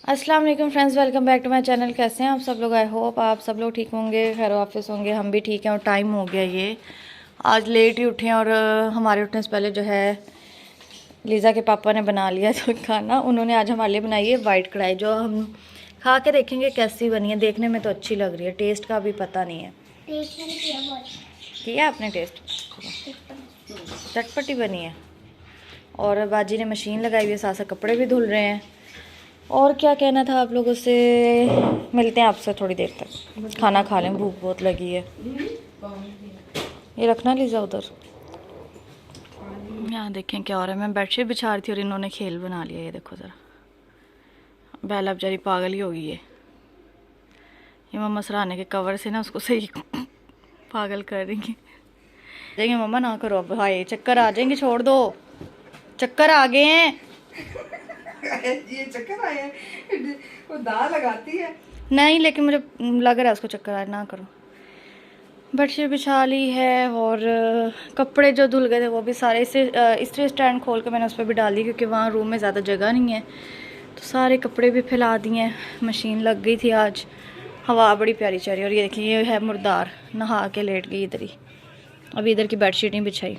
अस्सलाम वालेकुम friends, welcome back to my channel. कैसे हैं आप सब लोग? आई होप आप सब लोग ठीक होंगे, खैर वाफिस होंगे। हम भी ठीक हैं और टाइम हो गया ये आज लेट ही उठे हैं और हमारे उठने से पहले जो है लीज़ा के पापा ने बना लिया तो खाना। उन्होंने आज हमारे लिए बनाई है वाइट कढ़ाई, जो हम खा के देखेंगे कैसी बनी है। देखने में तो अच्छी लग रही है, टेस्ट का अभी पता नहीं है। किया आपने टेस्ट? चटपटी बनी है। और बाजी ने मशीन लगाई हुई है, साथ साथ कपड़े भी धुल रहे हैं। और क्या कहना था आप लोगों से? मिलते हैं आपसे थोड़ी देर तक, खाना खा लें, भूख बहुत लगी है। ये रखना लीज़ा उधर। यहाँ देखें क्या हो रहा है। मैं बेडशीट बिछा रही थी और इन्होंने खेल बना लिया। ये देखो ज़रा, बेला बेचारी पागल ही होगी। ये मम्मा सराहने के कवर से ना उसको सही पागल कर रही है। जाएंगे मम्मा, ना करो अब, हाय चक्कर आ जाएंगे, छोड़ दो, चक्कर आ गए हैं। ये चक्कर आए हैं, वो दाल लगाती है। नहीं, लेकिन मुझे लग रहा है उसको चक्कर आया। ना करो। बेडशीट बिछा ली है और कपड़े जो धुल गए थे वो भी सारे इस्त्री स्टैंड खोल के मैंने उस पर भी डाल दी, क्योंकि वहाँ रूम में ज़्यादा जगह नहीं है। तो सारे कपड़े भी फैला दिए। मशीन लग गई थी आज, हवा बड़ी प्यारी चल रही है। और ये देखिए, ये है मुर्दार, नहा के लेट गई इधर ही। अभी इधर की बेडशीट नहीं बिछाई।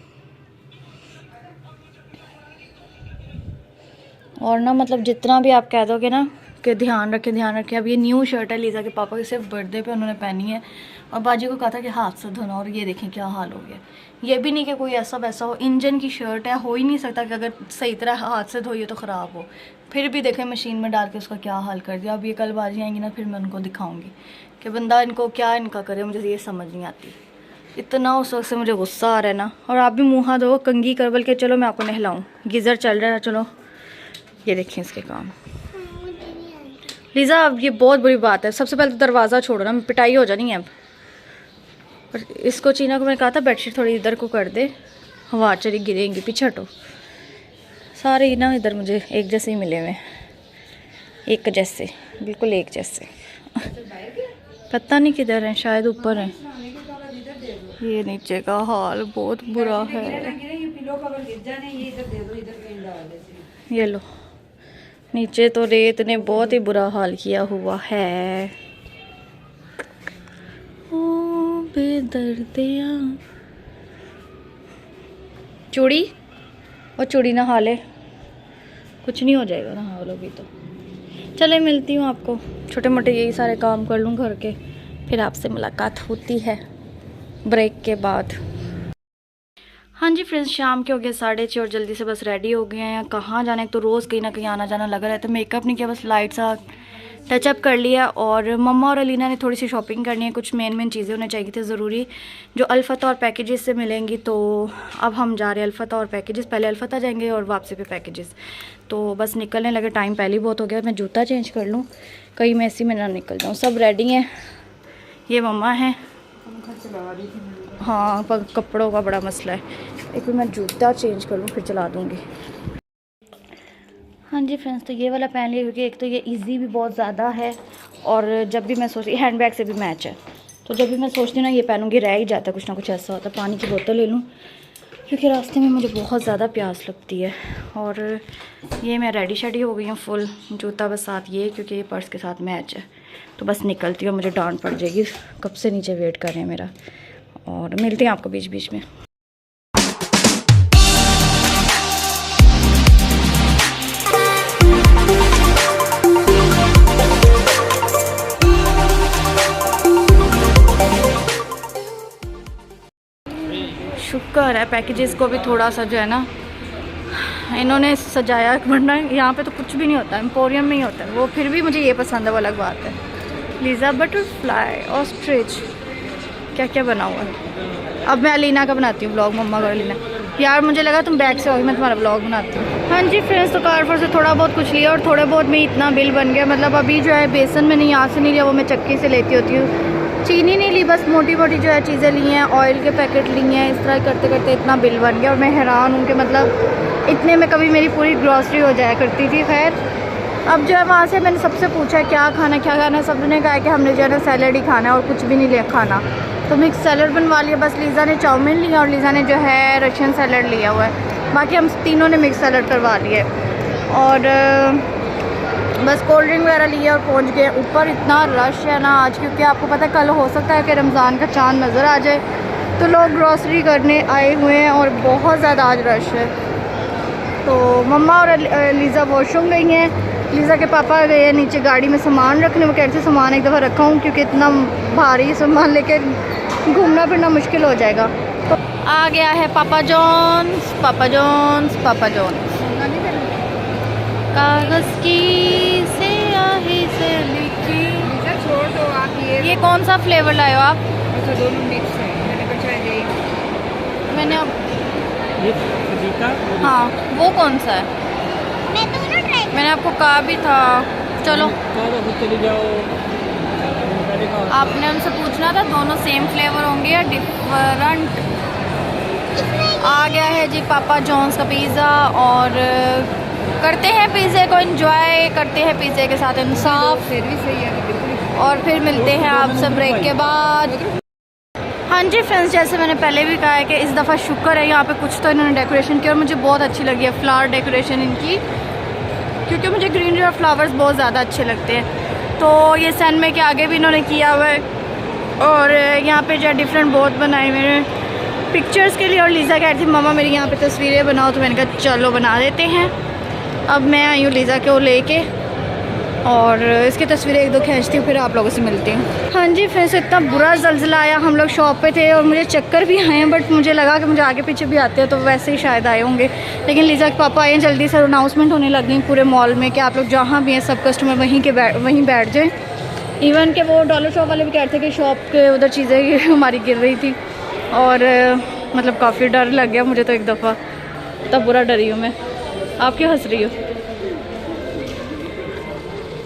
और ना मतलब जितना भी आप कह दोगे ना कि ध्यान रखें ध्यान रखें। अब ये न्यू शर्ट है लीज़ा के पापा की, सिर्फ बर्थडे पे उन्होंने पहनी है। और बाजी को कहा था कि हाथ से धोना, और ये देखें क्या हाल हो गया। ये भी नहीं कि कोई ऐसा वैसा हो, इंजन की शर्ट है, हो ही नहीं सकता कि अगर सही तरह हाथ से धोइए तो ख़राब हो। फिर भी देखें मशीन में डाल के उसका क्या हाल कर दिया। अब ये कल बाजी आएंगी ना, फिर मैं उनको दिखाऊँगी कि बंदा इनको क्या इनका करे। मुझे ये समझ नहीं आती, इतना उस वक्त से मुझे गुस्सा आ रहा है ना। और आप भी मुँह हाथ धो, कंघी कर, बल्कि चलो मैं आपको नहलाऊँ, गीज़र चल रहा है, चलो। ये देखें इसके काम। लीज़ा अब ये बहुत बुरी बात है, सबसे पहले तो दरवाज़ा छोड़ो ना, पिटाई हो जानी है अब। और इसको चीना को मैंने कहा था बेडशीट थोड़ी इधर को कर दे, हवा चली गिरेंगी, पीछे हटो। सारे ही ना इधर मुझे एक जैसे ही मिले हुए, एक जैसे, बिल्कुल एक जैसे। पता नहीं किधर हैं, शायद ऊपर हैं। ये नीचे का हाल बहुत बुरा है। ये लो, नीचे तो रेत ने बहुत ही बुरा हाल किया हुआ है। ओ बेदर्दिया, चूड़ी और चूड़ी नहा ले, कुछ नहीं हो जाएगा नहा लोगी तो। चले मिलती हूँ आपको, छोटे मोटे यही सारे काम कर लूँ घर के, फिर आपसे मुलाकात होती है ब्रेक के बाद। हाँ जी फ्रेंड्स, शाम के हो गए 6:30 और जल्दी से बस रेडी हो गए हैं। कहाँ जाना है, तो रोज़ कहीं ना कहीं आना जाना लगा रहता है। मेकअप नहीं किया, बस लाइट सा टचअप कर लिया। और मम्मा और अलीना ने थोड़ी सी शॉपिंग करनी है, कुछ मेन चीज़ें उन्हें चाहिए थी ज़रूरी, जो अल्फता और पैकेजेस से मिलेंगी। तो अब हम जा रहे हैं अल्फता और पैकेजेस, पहले अल्फता जाएंगे और वापसी पे पैकेजेस। तो बस निकलने लगे, टाइम पहले ही बहुत हो गया। मैं जूता चेंज कर लूँ, कहीं मैं ऐसी में ना निकल जाऊँ। सब रेडी हैं, ये मम्मा हैं। हाँ, कपड़ों का बड़ा मसला है। एक बार मैं जूता चेंज कर लूँ फिर चला दूँगी। हाँ जी फ्रेंड्स, तो ये वाला पहन लिया, क्योंकि एक तो ये इजी भी बहुत ज़्यादा है, और जब भी मैं सोचती, हैंड बैग से भी मैच है, तो जब भी मैं सोचती हूँ ना ये पहनूँगी, रह ही जाता है, कुछ ना कुछ ऐसा होता है। पानी की बोतल ले लूँ, क्योंकि रास्ते में मुझे बहुत ज़्यादा प्यास लगती है। और ये मैं रेडी शेडी हो गई हूँ फुल, जूता बस साथ ये, क्योंकि ये पर्स के साथ मैच है। तो बस निकलती हूँ, मुझे डांट पड़ जाएगी, कब से नीचे वेट कर रहे हैं मेरा। और मिलते हैं आपको बीच बीच में। शुक्र है पैकेजेस को भी थोड़ा सा जो है ना इन्होंने सजाया, वरना यहाँ पे तो कुछ भी नहीं होता, एम्पोरियम में ही होता है वो। फिर भी मुझे ये पसंद है, वो अलग बात है। लीज़ा बटरफ्लाई, ऑस्ट्रिच, क्या क्या बना हुआ है। अब मैं अलीना का बनाती हूँ ब्लॉग, मम्मा का अलीना। यार मुझे लगा तुम बैग से होगी, मैं तुम्हारा ब्लॉग बनाती हूँ। हाँ जी फ्रेंड्स, तो कारफोर से थोड़ा बहुत कुछ लिया, और थोड़े बहुत में इतना बिल बन गया। मतलब अभी जो है बेसन में नहीं, यहाँ से नहीं लिया, वो मैं चक्की से लेती होती हूँ। चीनी नहीं ली, बस मोटी मोटी जो है चीज़ें ली हैं, ऑयल के पैकेट लिए हैं। इस तरह करते करते इतना बिल बन गया, और मैं हैरान हूँ कि मतलब इतने में कभी मेरी पूरी ग्रॉसरी हो जाया करती थी। खैर अब जो है वहाँ से मैंने सबसे पूछा है क्या खाना क्या खाना, सबने कहा कि हमने जो है ना सैलड ही खाना है और कुछ भी नहीं लिया खाना। तो मिक्स सैलड बनवा लिया। बस लीज़ा ने चाउमीन लिया और लीज़ा ने जो है रशियन सैलड लिया हुआ है। बाकी हम तीनों ने मिक्स सैलड करवा लिया। और बस कोल्ड ड्रिंक वगैरह लिए और पहुंच गए ऊपर। इतना रश है ना आज, क्योंकि आपको पता है कल हो सकता है कि रमज़ान का चांद नज़र आ जाए, तो लोग ग्रॉसरी करने आए हुए हैं और बहुत ज़्यादा आज रश है। तो मम्मा और लीज़ा वॉशरूम गई हैं। लीज़ा के पापा गए हैं नीचे गाड़ी में सामान रखने। वो कहते सामान एक दफ़ा रखा हूँ क्योंकि इतना भारी सामान लेके घूमना फिरना मुश्किल हो जाएगा। तो आ गया है Papa John's, Papa John's, Papa John's. कागज़ की स्याही से लिखी। छोड़ दो आप ये कौन सा फ्लेवर लाए हो आप? तो दोनों मिक्स है, मैंने बचा जाएगी। मैंने हाँ, वो कौन सा है? मैं दोनों ट्राई। मैंने आपको कहा भी था। चलो चली जाओ। आपने हमसे पूछना था दोनों सेम फ्लेवर होंगे या डिफरेंट। आ गया है जी पापा जॉन्स का पिज़्ज़ा और करते हैं पिज़्ज़े को एंजॉय, करते हैं पिज़्ज़े के साथ इंसाफ, फिर भी सही है बिल्कुल। और फिर मिलते हैं आपसे ब्रेक के बाद। हाँ जी फ्रेंड्स, जैसे मैंने पहले भी कहा है कि इस दफ़ा शुक्र है यहाँ पे कुछ तो इन्होंने डेकोरेशन की और मुझे बहुत अच्छी लगी है फ्लावर डेकोरेशन इनकी, क्योंकि मुझे ग्रीनरी और फ्लावर्स बहुत ज़्यादा अच्छे लगते हैं। तो ये सैनमे के आगे भी इन्होंने किया हुआ है और यहाँ पे जो डिफरेंट बोर्ड बनाए हुए हैं पिक्चर्स के लिए। और लीज़ा कह रही थी मम्मा मेरी यहाँ पे तस्वीरें बनाओ, तो मैंने कहा चलो बना देते हैं। अब मैं आई हूँ लीज़ा को लेके और इसकी तस्वीरें एक दो खींचती हूँ, फिर आप लोगों से मिलती हूँ। हाँ जी फ्रेंड्स, इतना बुरा ज़लज़ला आया, हम लोग शॉप पे थे और मुझे चक्कर भी आए हैं, बट मुझे लगा कि मुझे आगे पीछे भी आते हैं तो वैसे ही शायद आए होंगे। लेकिन लीज़ा के पापा आए हैं, जल्दी से अनाउंसमेंट होने लग गई पूरे मॉल में कि आप लोग जहाँ भी हैं सब कस्टमर वहीं बैठ जाएँ। इवन के वो डॉलर शॉप वाले भी कहते थे कि शॉप के उधर चीज़ें हमारी गिर रही थी और मतलब काफ़ी डर लग गया मुझे तो एक दफ़ा, तब बुरा डरी हूँ मैं। आप क्यों हंस रही हो?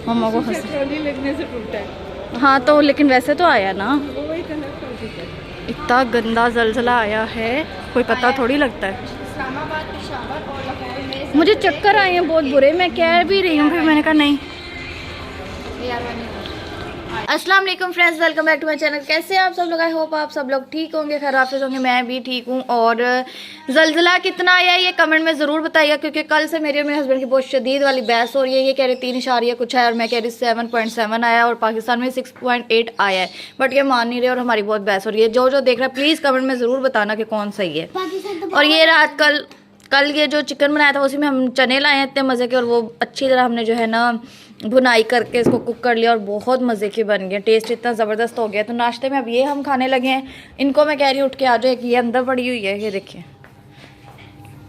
मम्मा को हंस ट्रॉली लगने से टूटा है। हाँ तो लेकिन वैसे तो आया ना, वो वही कलर का ठीक है। इतना गंदा ज़लज़ला आया है कोई पता थोड़ी लगता है। इस्लामाबाद, पेशावर और लाहौर में मुझे चक्कर आए हैं बहुत बुरे, मैं कह भी रही हूँ, फिर मैंने कहा नहीं। अस्सलाम वालेकुम friends, welcome back to my channel. कैसे हैं आप सब लोग? आई होप आप सब लोग ठीक होंगे, खैर हाफिज़ होंगे। मैं भी ठीक हूँ। और ज़लज़ला कितना आया ये कमेंट में ज़रूर बताइएगा, क्योंकि कल से मेरे और मेरे हस्बैंड की बहुत शदीद वाली बहस हो रही है। ये कह रहे 3 कुछ है और मैं कह रही 7.7 आया और पाकिस्तान में 6.8 आया है, बट ये मान नहीं रहे और हमारी बहुत बहस हो रही है। जो देख रहा है प्लीज़ कमेंट में ज़रूर बताना कि कौन सही है। और ये रात कल ये जो चिकन बनाया था उसी में हम चने लाए हैं इतने मज़े के, और वो अच्छी तरह हमने जो है ना भुनाई करके इसको कुक कर लिया और बहुत मज़े के बन गए। टेस्ट इतना ज़बरदस्त हो गया। तो नाश्ते में अब ये हम खाने लगे हैं। इनको मैं कह रही हूँ उठ के आ जाओ, ये अंदर पड़ी हुई है, ये देखिए,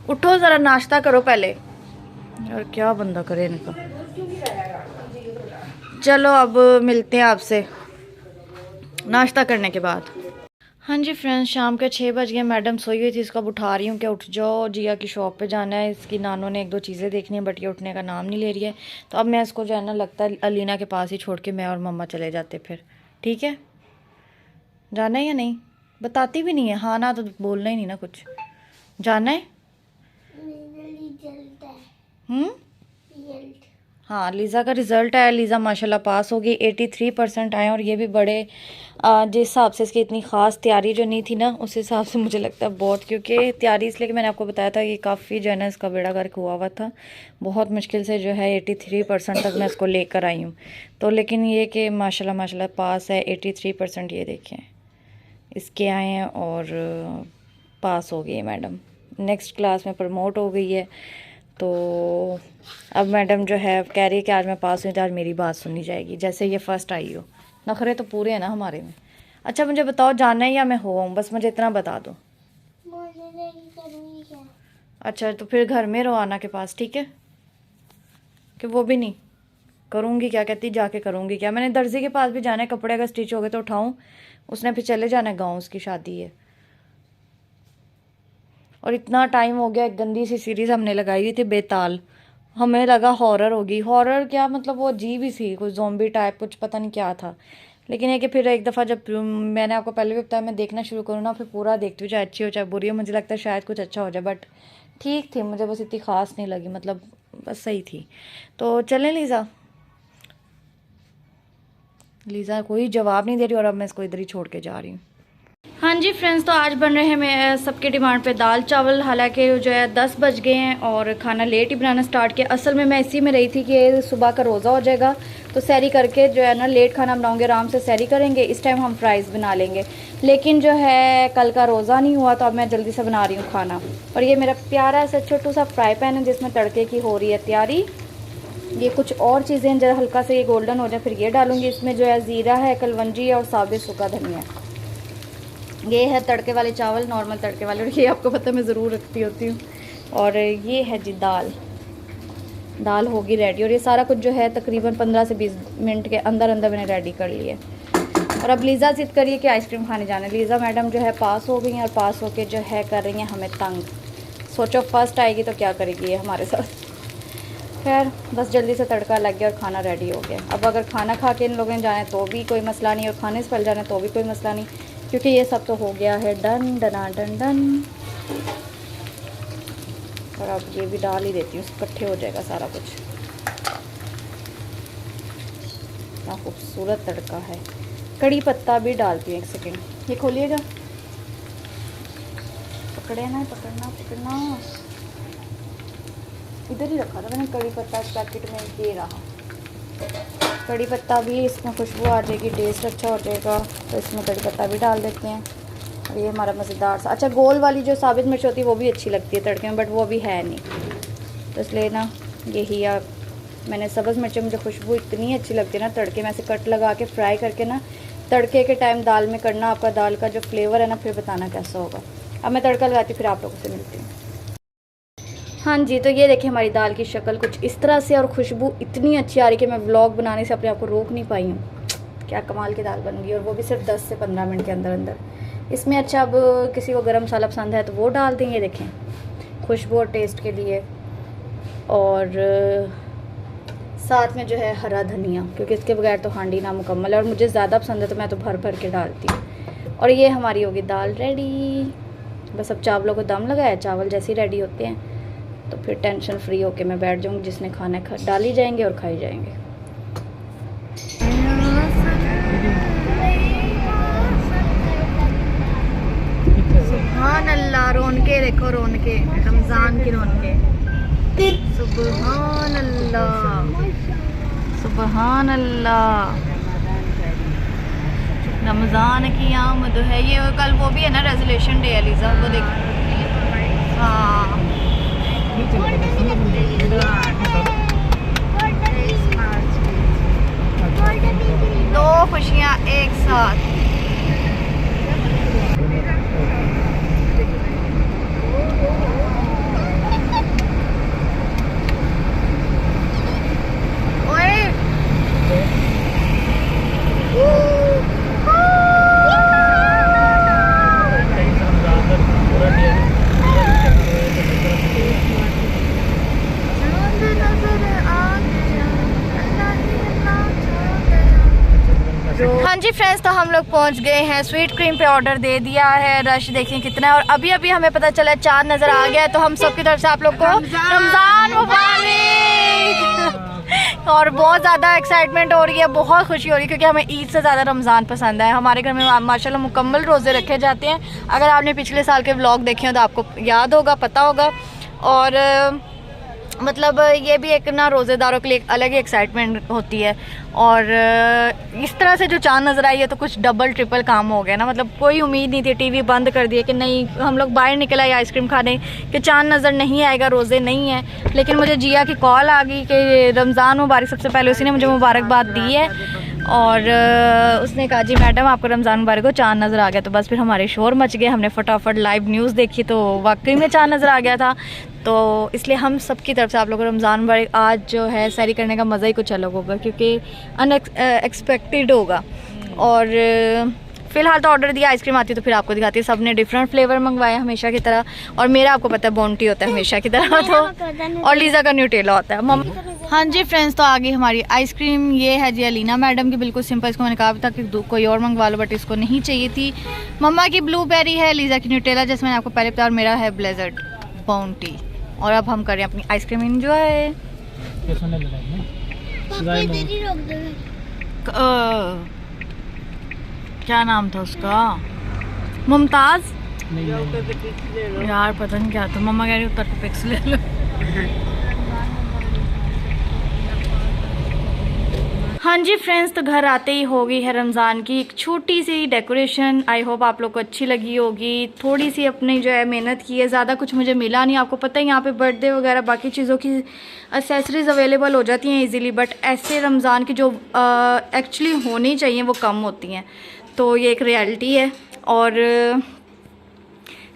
उठो ज़रा नाश्ता करो पहले। और क्या बंदा करे इनका। चलो अब मिलते हैं आपसे नाश्ता करने के बाद। हाँ जी फ्रेंड्स, शाम के 6 बज गए। मैडम सोई हुई थी, इसको अब उठा रही हूँ कि उठ जाओ, जिया की शॉप पे जाना है। इसकी नानों ने एक दो चीज़ें देखनी है, बट ये उठने का नाम नहीं ले रही है। तो अब मैं इसको जो है ना लगता है अलीना के पास ही छोड़ के मैं और मम्मा चले जाते फिर। ठीक है, जाना है या नहीं? बताती भी नहीं है, हाँ ना तो बोलना ही नहीं ना कुछ। जाना है? हाँ, लीज़ा का रिज़ल्ट आया। लीज़ा माशाल्लाह पास हो गई, 83% आए। और ये भी बड़े जिस हिसाब से इसकी इतनी ख़ास तैयारी जो नहीं थी ना, उस हिसाब से मुझे लगता है बहुत, क्योंकि तैयारी इसलिए कि मैंने आपको बताया था कि काफ़ी जो है ना इसका बेड़ा गर्क हुआ हुआ था। बहुत मुश्किल से जो है 83% तक मैं इसको लेकर आई हूँ। तो लेकिन ये कि माशाल्लाह पास है 83%। ये देखें इसके आए हैं और पास हो गई है मैडम। नेक्स्ट क्लास में प्रमोट हो गई है। तो अब मैडम जो है कह रही है कि आज मैं पास हुई तो आज मेरी बात सुनी जाएगी, जैसे ये फ़र्स्ट आई हो। नखरे तो पूरे हैं ना हमारे में। अच्छा मुझे बताओ जाना है या मैं हो आऊँ, बस मुझे इतना बता दो। अच्छा तो फिर घर में रोआना के पास, ठीक है? कि वो भी नहीं करूँगी क्या, कहती जाके करूँगी क्या। मैंने दर्जी के पास भी जाना है, कपड़े अगर स्टिच हो गए तो उठाऊँ, उसने फिर चले जाना है गाँव, उसकी शादी है। और इतना टाइम हो गया, एक गंदी सी सीरीज़ हमने लगाई हुई थी बेताल, हमें लगा हॉरर होगी। हॉरर क्या मतलब, वो अजीब ही थी, कुछ ज़ॉम्बी टाइप, कुछ पता नहीं क्या था। लेकिन ये कि फिर एक दफ़ा जब मैंने आपको पहले भी बताया मैं देखना शुरू करूँ ना, फिर पूरा देखती हूँ, चाहे अच्छी हो चाहे बुरी हो, मुझे लगता है शायद कुछ अच्छा हो जाए। बट ठीक थी, मुझे बस इतनी ख़ास नहीं लगी, मतलब बस सही थी। तो चलें लीज़ा कोई जवाब नहीं दे रही और अब मैं इसको इधर ही छोड़ के जा रही हूँ। हाँ जी फ्रेंड्स, तो आज बन रहे हैं मैं सबके डिमांड पे दाल चावल। हालांकि जो है 10 बज गए हैं और खाना लेट ही बनाना स्टार्ट किया। असल में मैं इसी में रही थी कि सुबह का रोज़ा हो जाएगा तो सैरी करके जो है ना लेट खाना बनाऊंगे, आराम से सैरी करेंगे। इस टाइम हम फ्राइज़ बना लेंगे। लेकिन जो है कल का रोज़ा नहीं हुआ तो अब मैं जल्दी से बना रही हूँ खाना। और ये मेरा प्यारा सा छोटू सा फ्राई पैन है जिसमें तड़के की हो रही है तैयारी। ये कुछ और चीज़ें जरा हल्का से ये गोल्डन हो जाए फिर ये डालूँगी। इसमें जो है ज़ीरा है, कलवंजी है और साबित सूखा धनिया। ये है तड़के वाले चावल, नॉर्मल तड़के वाले, और ये आपको पता है मैं ज़रूर रखती होती हूँ। और ये है जी दाल होगी रेडी। और ये सारा कुछ जो है तकरीबन 15 से 20 मिनट के अंदर अंदर मैंने रेडी कर लिया। और अब लीज़ा ज़िद करिए कि आइसक्रीम खाने जाना है। लीज़ा मैडम जो है पास हो गई हैं और पास होके जो है कर रही हैं हमें तंग। सोचो फर्स्ट आएगी तो क्या करेगी ये हमारे साथ। खैर बस जल्दी से तड़का लग गया और खाना रेडी हो गया। अब अगर खाना खा के इन लोगों ने जाना है तो भी कोई मसला नहीं, और खाने से पहले जाना है तो भी कोई मसला नहीं, क्योंकि ये सब तो हो गया है डन डना डन डन। और अब ये भी डाल ही देती हूँ, इकट्ठे हो जाएगा सारा कुछ। क्या खूबसूरत तड़का है। कड़ी पत्ता भी डालती हूँ। 1 सेकेंड, ये खोलिएगा। पकड़े ना, पकड़ना इधर ही रखा था मैंने कड़ी पत्ता पैकेट में, ये रहा। कड़ी पत्ता भी इसमें खुशबू आ जाएगी, टेस्ट अच्छा हो जाएगा, तो इसमें कड़ी पत्ता भी डाल देते हैं। और ये हमारा मज़ेदार सा, अच्छा गोल वाली जो साबित मिर्च होती है वो भी अच्छी लगती है तड़के में, बट वो भी है नहीं, तो इसलिए ना यही मैंने सब्ज़ मिर्च, मुझे खुशबू इतनी अच्छी लगती है ना तड़के में, ऐसे कट लगा के फ्राई करके ना तड़के के टाइम दाल में करना। आपका दाल का जो फ्लेवर है ना फिर बताना कैसा होगा। अब मैं तड़का लगाती फिर आप लोगों से मिलती हूँ। हाँ जी, तो ये देखिए हमारी दाल की शक्ल कुछ इस तरह से, और खुशबू इतनी अच्छी आ रही कि मैं व्लॉग बनाने से अपने आप को रोक नहीं पाई हूँ। क्या कमाल की दाल बन गई, और वो भी सिर्फ 10 से 15 मिनट के अंदर अंदर। इसमें अच्छा अब किसी को गरम मसाला पसंद है तो वो डाल देंगे, देखें खुशबू और टेस्ट के लिए। और साथ में जो है हरा धनिया, क्योंकि इसके बगैर तो हांडी ना मुकम्मल है, और मुझे ज़्यादा पसंद है तो मैं तो भर भर के डालती हूँ। और ये हमारी होगी दाल रेडी। बस अब चावलों को दम लगाया, चावल जैसे ही रेडी होते हैं तो फिर टेंशन फ्री होके मैं बैठ जाऊँगी। जिसने खाना डाली जाएंगे और खाई जाएंगे। सुभान अल्लाह, रौनके देखो, रौनके रमज़ान की रौनके। सुभान अल्लाह, सुभान अल्लाह, रमज़ान की आमद है। ये कल वो भी है ना रेजोल्यूशन डे, लीज़ा वो देख। हाँ दो खुशियाँ एक साथ। हाँ जी फ्रेंड्स, तो हम लोग पहुंच गए हैं। स्वीट क्रीम पे ऑर्डर दे दिया है। रश देखिए कितना है, और अभी अभी हमें पता चला चांद नज़र आ गया है, तो हम सबकी तरफ से आप लोग को रमज़ान मुबारक। और बहुत ज़्यादा एक्साइटमेंट हो रही है, बहुत खुशी हो रही है, क्योंकि हमें ईद से ज़्यादा रमज़ान पसंद है। हमारे घर में माशाल्लाह मुकम्मल रोज़े रखे जाते हैं। अगर आपने पिछले साल के व्लॉग देखे हो तो आपको याद होगा, पता होगा। और मतलब ये भी एक ना रोज़ेदारों के लिए एक अलग ही एक्साइटमेंट होती है। और इस तरह से जो चांद नज़र आई है तो कुछ डबल ट्रिपल काम हो गया ना। मतलब कोई उम्मीद नहीं थी, टीवी बंद कर दिए कि नहीं, हम लोग बाहर निकल आए आइसक्रीम खाने कि चांद नज़र नहीं आएगा, रोज़े नहीं है। लेकिन मुझे जिया की कॉल आ गई कि रमज़ान मुबारक, सबसे पहले उसी ने मुझे मुबारकबाद दी है। और उसने कहा जी मैडम आपको रमज़ान मुबारक हो, चांद नज़र आ गया। तो बस फिर हमारे शोर मच गए। हमने फटाफट लाइव न्यूज़ देखी तो वाकई में चांद नज़र आ गया था। तो इसलिए हम सब की तरफ से आप लोगों को रमज़ान मुबारक। आज जो है सैरी करने का मज़ा ही कुछ अलग होगा, क्योंकि अनएक्सपेक्टेड होगा। और फ़िलहाल तो ऑर्डर दिया, आइसक्रीम आती है तो फिर आपको दिखाती है। सब ने डिफरेंट फ्लेवर मंगवाए हमेशा की तरह, और मेरा आपको पता है बोंटी होता है हमेशा की तरह, तो और लीज़ा का न्यूटेला होता है। हाँ जी फ्रेंड्स, तो आ गई हमारी आइसक्रीम। ये है जी अलीना मैडम की, बिल्कुल सिंपल। इसको मैंने कहा था कि कोई और मंगवा लो, बट इसको नहीं चाहिए थी। मम्मा की ब्लूबेरी है, लीज़ा की न्यूटेला जैसे मैंने आपको पहले बताया, और मेरा है ब्लेजर्ड बाउंटी। और अब हम करें अपनी आइसक्रीम एंजॉय। क्या नाम था उसका, मुमताज़ यार पता नहीं क्या तो मम्मा कह रही उतर के पिक्स ले लो। हाँ जी फ्रेंड्स, तो घर आते ही हो गई है रमज़ान की एक छोटी सी डेकोरेशन। आई होप आप लोग को अच्छी लगी होगी। थोड़ी सी अपनी जो है मेहनत की है, ज़्यादा कुछ मुझे मिला नहीं। आपको पता है यहाँ पे बर्थडे वगैरह बाकी चीज़ों की एसेसरीज़ अवेलेबल हो जाती हैं इजीली, बट ऐसे रमज़ान की जो एक्चुअली होनी चाहिए वो कम होती हैं। तो ये एक रियलिटी है और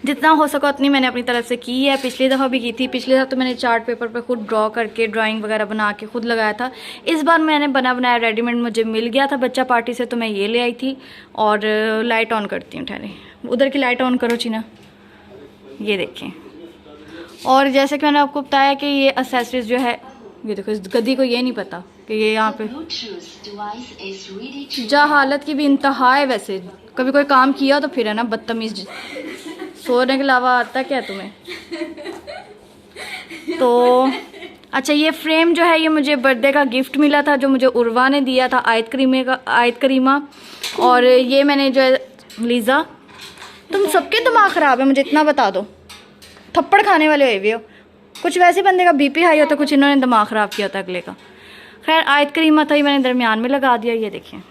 जितना हो सका उतनी मैंने अपनी तरफ से की है। पिछली दफ़ा भी की थी। पिछली दफ़ा तो मैंने चार्ट पेपर पे खुद ड्रॉ करके ड्राइंग वगैरह बना के खुद लगाया था। इस बार मैंने बना बनाया रेडीमेड मुझे मिल गया था बच्चा पार्टी से, तो मैं ये ले आई थी। और लाइट ऑन करती हूँ, ठहरे उधर की लाइट ऑन करो चीना, ये देखें। और जैसे कि मैंने आपको बताया कि ये एसेसरीज जो है, ये देखो, इस गद्दी को ये नहीं पता कि ये यहाँ पे जा हालत की भी इंतहा है। वैसे कभी कोई काम किया तो फिर है ना बदतमीज, सोने के अलावा आता क्या तुम्हें। तो अच्छा, ये फ्रेम जो है ये मुझे बर्थडे का गिफ्ट मिला था, जो मुझे उर्वा ने दिया था, आयत करीमा। और ये मैंने जो है लीज़ा, तुम सबके दिमाग ख़राब है, मुझे इतना बता दो, थप्पड़ खाने वाले हुए हो। कुछ वैसे बंदे का बीपी हाई होता है, कुछ इन्होंने दिमाग ख़राब किया होता अगले का। खैर आयत करीमा था, ये मैंने दरमियान में लगा दिया, ये देखें।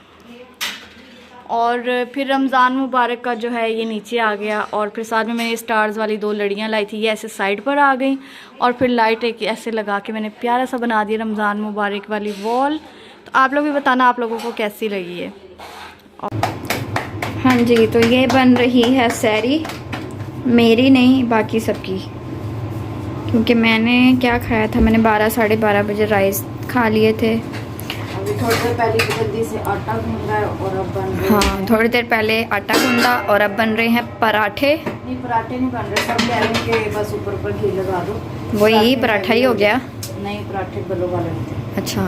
और फिर रमज़ान मुबारक का जो है ये नीचे आ गया। और फिर साथ में मैंने स्टार्स वाली 2 लड़ियाँ लाई थी, ये ऐसे साइड पर आ गई। और फिर लाइट एक ऐसे लगा के मैंने प्यारा सा बना दिया रमज़ान मुबारक वाली वॉल। तो आप लोग भी बताना आप लोगों को कैसी लगी है। हाँ जी, तो ये बन रही है सहरी, मेरी नहीं बाकी सबकी, क्योंकि मैंने क्या खाया था, मैंने 12 साढ़े 12 बजे राइस खा लिए थे। अभी थोड़ी देर पहले जल्दी से आटा गूंदा है और अब बन रहे हाँ, थोड़ी देर पहले आटा गूंदा और अब बन रहे हैं पराठे। नहीं, पराठे नहीं बन रहे, सब कह रहे हैं कि बस ऊपर घी लगा दो। वही पराठा ही हो गया। नहीं, पराठे बल्लो वाले होते हैं। अच्छा,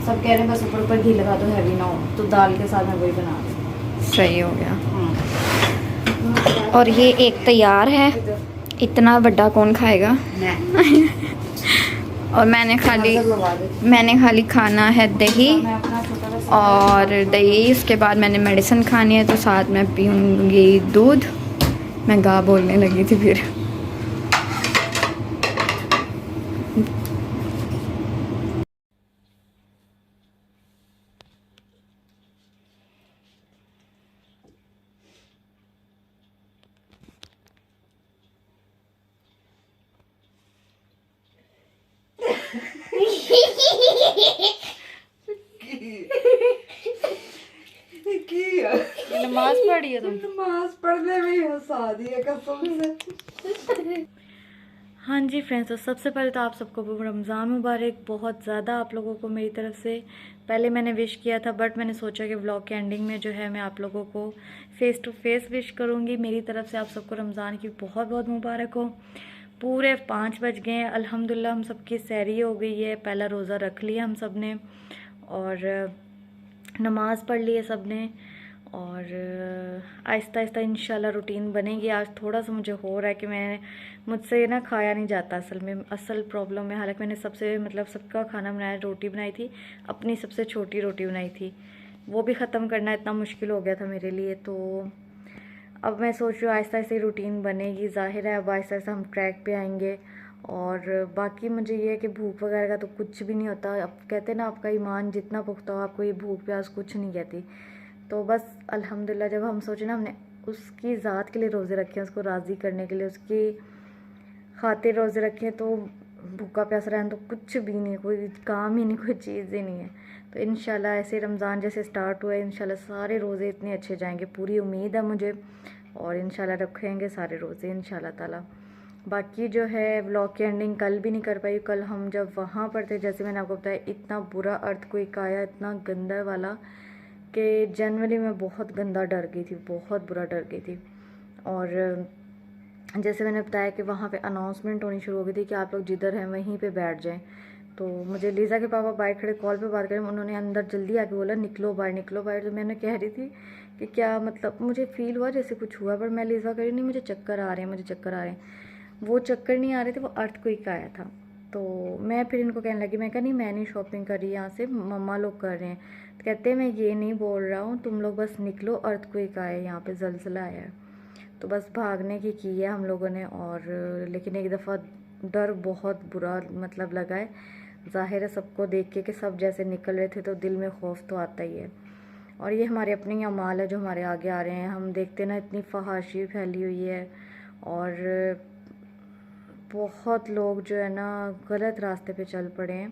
सब कह रहे हैं बस ऊपर घी लगा दो, हैवी ना हो, तो दाल के साथ में वही बना दो। सही हो गया। और ये एक तैयार है, इतना बड़ा कौन खाएगा। और मैंने खाली खाना है दही, और दही उसके बाद मैंने मेडिसिन खानी है, तो साथ में पीऊँगी दूध। मैं गा बोलने लगी थी फिर। नमाज पढ़ी है तुम? नमाज पढ़ने में हंसा दिया कसम से। हाँ जी फ्रेंड्स, तो सबसे पहले तो आप सबको रमज़ान मुबारक। बहुत ज़्यादा आप लोगों को मेरी तरफ से पहले मैंने विश किया था, बट मैंने सोचा कि व्लॉग के एंडिंग में जो है मैं आप लोगों को फेस टू फेस विश करूँगी। मेरी तरफ से आप सबको रमज़ान की बहुत बहुत मुबारक हो। पूरे 5 बज गए हैं, अल्हम्दुलिल्लाह हम सबकी सहरी हो गई है। पहला रोज़ा रख लिया हम सब ने और नमाज़ पढ़ ली है सब ने। और आहिस्ता आहिस्ता इंशाल्लाह रूटीन बनेगी। आज थोड़ा सा मुझे हो रहा है कि मुझसे ना खाया नहीं जाता असल में, असल प्रॉब्लम है। हालांकि मैंने सबका खाना बनाया, रोटी बनाई थी, अपनी सबसे छोटी रोटी बनाई थी, वो भी ख़त्म करना इतना मुश्किल हो गया था मेरे लिए। तो अब मैं सोच रही हूँ आहिस्ता आहिस्ता रूटीन बनेगी। ज़ाहिर है अब आहिस्ता आहिस्ता हम ट्रैक पे आएंगे। और बाकी मुझे ये है कि भूख वगैरह का तो कुछ भी नहीं होता। अब कहते हैं ना, आपका ईमान जितना पुख्ता हो आपको ये भूख प्यास कुछ नहीं कहती। तो बस अल्हम्दुलिल्लाह जब हम सोचे ना हमने उसकी ज़ात के लिए रोज़े रखे हैं, उसको राज़ी करने के लिए, उसकी खातिर रोज़े रखे हैं, तो भूखा प्यासा रहना तो कुछ भी नहीं, कोई काम ही नहीं, कोई चीज़ ही नहीं है। तो इंशाल्लाह ऐसे रमज़ान जैसे स्टार्ट हुआ है, इंशाल्लाह सारे रोज़े इतने अच्छे जाएंगे, पूरी उम्मीद है मुझे। और इंशाल्लाह रखेंगे सारे रोज़े इंशाल्लाह ताला। बाकी जो है व्लॉग की एंडिंग कल भी नहीं कर पाई। कल हम जब वहाँ पर थे, जैसे मैंने आपको बताया, इतना बुरा अर्थक्वेक आया, इतना गंदा वाला, कि जनरली मैं बहुत गंदा डर गई थी, बहुत बुरा डर गई थी। और जैसे मैंने बताया कि वहाँ पे अनाउंसमेंट होनी शुरू हो गई थी कि आप लोग जिधर हैं वहीं पे बैठ जाएं। तो मुझे लीज़ा के पापा बाहर खड़े कॉल पे बात करें, उन्होंने अंदर जल्दी आके बोला निकलो बाहर, निकलो बाहर। तो मैंने कह रही थी कि क्या मतलब, मुझे फ़ील हुआ जैसे कुछ हुआ, पर मैं लीज़ा कह रही नहीं मुझे चक्कर आ रहे हैं, मुझे चक्कर आ रहे हैं। वो चक्कर नहीं आ रहे थे, वो अर्थक्वेक आया था। तो मैं फिर इनको कहने लगी, मैं कहा नहीं मैं नहीं शॉपिंग कर रही, यहाँ से मम्मा लोग कर रहे हैं। तो कहते हैं मैं ये नहीं बोल रहा हूँ, तुम लोग बस निकलो, अर्थक्वेक आया है, यहाँ पे ज़लज़ला आया है। तो बस भागने की है हम लोगों ने। और लेकिन एक दफ़ा डर बहुत बुरा मतलब लगा है, ज़ाहिर है सबको देख के कि सब जैसे निकल रहे थे तो दिल में खौफ तो आता ही है। और ये हमारे अपने ही अमाल है जो हमारे आगे आ रहे हैं। हम देखते ना इतनी फहाशी फैली हुई है और बहुत लोग जो है ना गलत रास्ते पे चल पड़े हैं।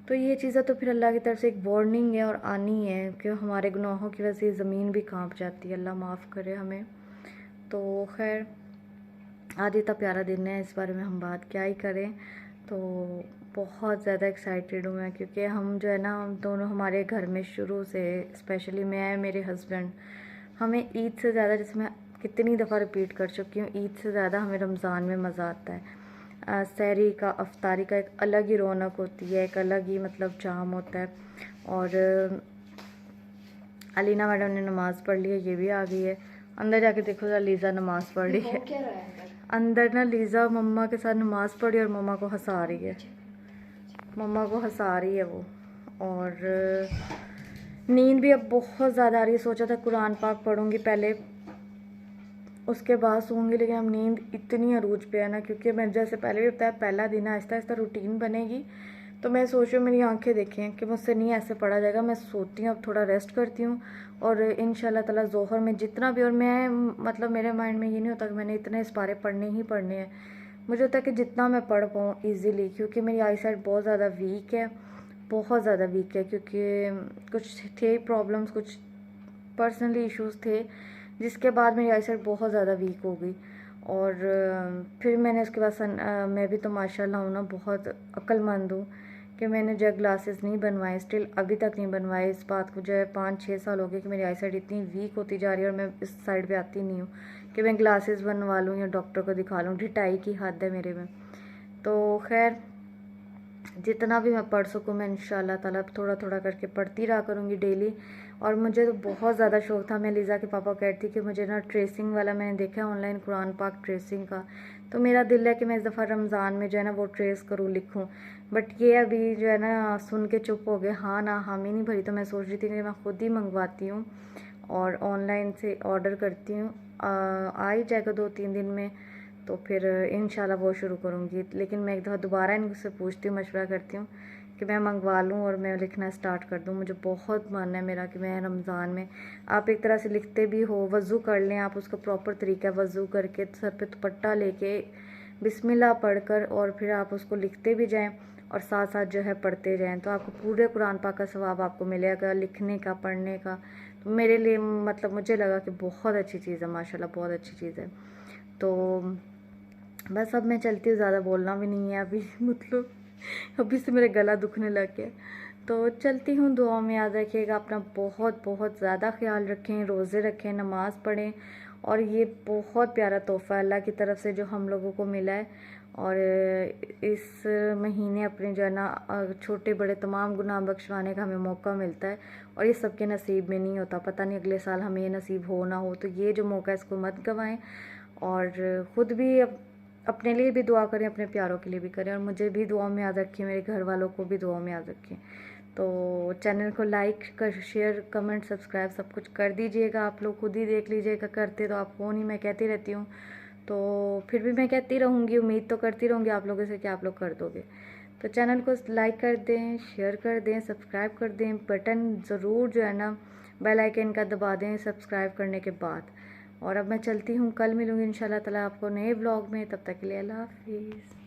तो ये चीज़ें तो फिर अल्लाह की तरफ से एक वार्निंग है और आनी है कि हमारे गुनाहों की वजह से ज़मीन भी कांप जाती है। अल्लाह माफ़ करे हमें। तो खैर आज इतना प्यारा दिन है, इस बारे में हम बात क्या ही करें। तो बहुत ज़्यादा एक्साइटेड हूँ मैं, क्योंकि हम जो है ना हम दोनों हमारे घर में शुरू से, स्पेशली मैं मेरे हस्बैंड, हमें ईद से ज़्यादा, जैसे मैं कितनी दफ़ा रिपीट कर चुकी हूँ, ईद से ज़्यादा हमें रमज़ान में मज़ा आता है। सहरी का, अफ्तारी का एक अलग ही रौनक होती है, एक अलग ही मतलब जाम होता है। और अलीना मैडम ने नमाज़ पढ़ ली है, ये भी आ गई है। अंदर जाके देखो जरा, लीज़ा नमाज़ पढ़ रही है। अंदर ना लीज़ा मम्मा के साथ नमाज़ पढ़ी और मम्मा को हंसा रही है, मम्मा को हंसा रही है वो। और नींद भी अब बहुत ज़्यादा आ रही है। सोचा था कुरान पाक पढ़ूंगी पहले, उसके बाद सोऊंगी, लेकिन अब नींद इतनी अरूज पे है ना, क्योंकि मैं जैसे पहले भी बताया पहला दिन आहिस्ता आहिस्ता रूटीन बनेगी। तो मैं सोच रही हूँ मेरी आंखें देखें कि मुझसे नहीं ऐसे पढ़ा जाएगा। मैं सोती हूँ अब, थोड़ा रेस्ट करती हूँ और इंशाल्लाह ताला ज़ोहर में जितना भी, और मैं मतलब मेरे माइंड में ये नहीं होता कि मैंने इतने इस पारे पढ़ने ही पढ़ने हैं। मुझे होता है कि जितना मैं पढ़ पाऊँ ईज़िली, क्योंकि मेरी आई साइड बहुत ज़्यादा वीक है, बहुत ज़्यादा वीक है। क्योंकि कुछ थे प्रॉब्लम्स, कुछ पर्सनली इश्यूज़ थे, जिसके बाद मेरी आई साइट बहुत ज़्यादा वीक हो गई। और फिर मैंने उसके बाद मैं भी तो माशाल्लाह हूँ ना, बहुत अक्लमंद हूँ कि मैंने जो ग्लासेस नहीं बनवाए, स्टिल अभी तक नहीं बनवाए। इस बात को जो है 5-6 साल हो गए कि मेरी आई साइट इतनी वीक होती जा रही है और मैं इस साइड पे आती नहीं हूँ कि मैं ग्लासेस बनवा लूँ या डॉक्टर को दिखा लूँ। ढिटाई की हद है मेरे में। तो खैर जितना भी मैं पढ़ सकूँ मैं इंशाल्लाह ताला थोड़ा थोड़ा करके पढ़ती रहा करूँगी डेली। और मुझे तो बहुत ज़्यादा शौक़ था, मैं लीज़ा के पापा कहती थी कि मुझे ना ट्रेसिंग वाला, मैंने देखा ऑनलाइन कुरान पाक ट्रेसिंग का, तो मेरा दिल है कि मैं इस दफ़ा रमज़ान में जो है ना वो ट्रेस करूँ, लिखूँ। बट ये अभी जो है ना सुन के चुप हो गए, हाँ ना हामी नहीं भरी। तो मैं सोच रही थी कि मैं ख़ुद ही मंगवाती हूँ और ऑनलाइन से ऑर्डर करती हूँ, आ ही जाएगा 2-3 दिन में। तो फिर इंशाल्लाह वो शुरू करूँगी। लेकिन मैं एक दफ़ा दोबारा इनसे पूछती हूँ, मशवरा करती हूँ कि मैं मंगवा लूँ और मैं लिखना स्टार्ट कर दूँ। मुझे बहुत मन है मेरा कि मैं रमज़ान में, आप एक तरह से लिखते भी हो, वज़ू कर लें आप, उसका प्रॉपर तरीका है, वज़ू करके सर पे दुपट्टा लेके बिस्मिल्लाह पढ़कर और फिर आप उसको लिखते भी जाएं और साथ साथ जो है पढ़ते जाएं, तो आपको पूरे कुरान पाक का सवाब आपको मिलेगा, लिखने का, पढ़ने का। तो मेरे लिए मतलब मुझे लगा कि बहुत अच्छी चीज़ है, माशाल्लाह बहुत अच्छी चीज़ है। तो बस अब मैं चलती हूँ, ज़्यादा बोलना भी नहीं है अभी, मतलब अभी से मेरा गला दुखने लग गया। तो चलती हूँ, दुआ में याद रखिएगा अपना, बहुत बहुत ज़्यादा ख्याल रखें, रोज़े रखें, नमाज़ पढ़ें। और ये बहुत प्यारा तोहफ़ा अल्लाह की तरफ से जो हम लोगों को मिला है। और इस महीने अपने जो है ना छोटे बड़े तमाम गुनाह बख्शवाने का हमें मौका मिलता है, और ये सबके नसीब में नहीं होता। पता नहीं अगले साल हमें ये नसीब हो ना हो। तो ये जो मौका है इसको मत गंवाएं, और ख़ुद भी अपने लिए भी दुआ करें, अपने प्यारों के लिए भी करें, और मुझे भी दुआ में याद रखें, मेरे घर वालों को भी दुआ में याद रखें। तो चैनल को लाइक कर, शेयर, कमेंट, सब्सक्राइब सब कुछ कर दीजिएगा। आप लोग खुद ही देख लीजिएगा, करते तो आप हो नहीं, मैं कहती रहती हूँ। तो फिर भी मैं कहती रहूँगी, उम्मीद तो करती रहूँगी आप लोगों से कि आप लोग कर दोगे। तो चैनल को लाइक कर दें, शेयर कर दें, सब्सक्राइब कर दें, बटन ज़रूर जो है ना बेल आइकन का दबा दें सब्सक्राइब करने के बाद। और अब मैं चलती हूँ, कल मिलूँगी इंशाल्लाह ताला आपको नए व्लॉग में। तब तक के लिए अल्लाह हाफिज़।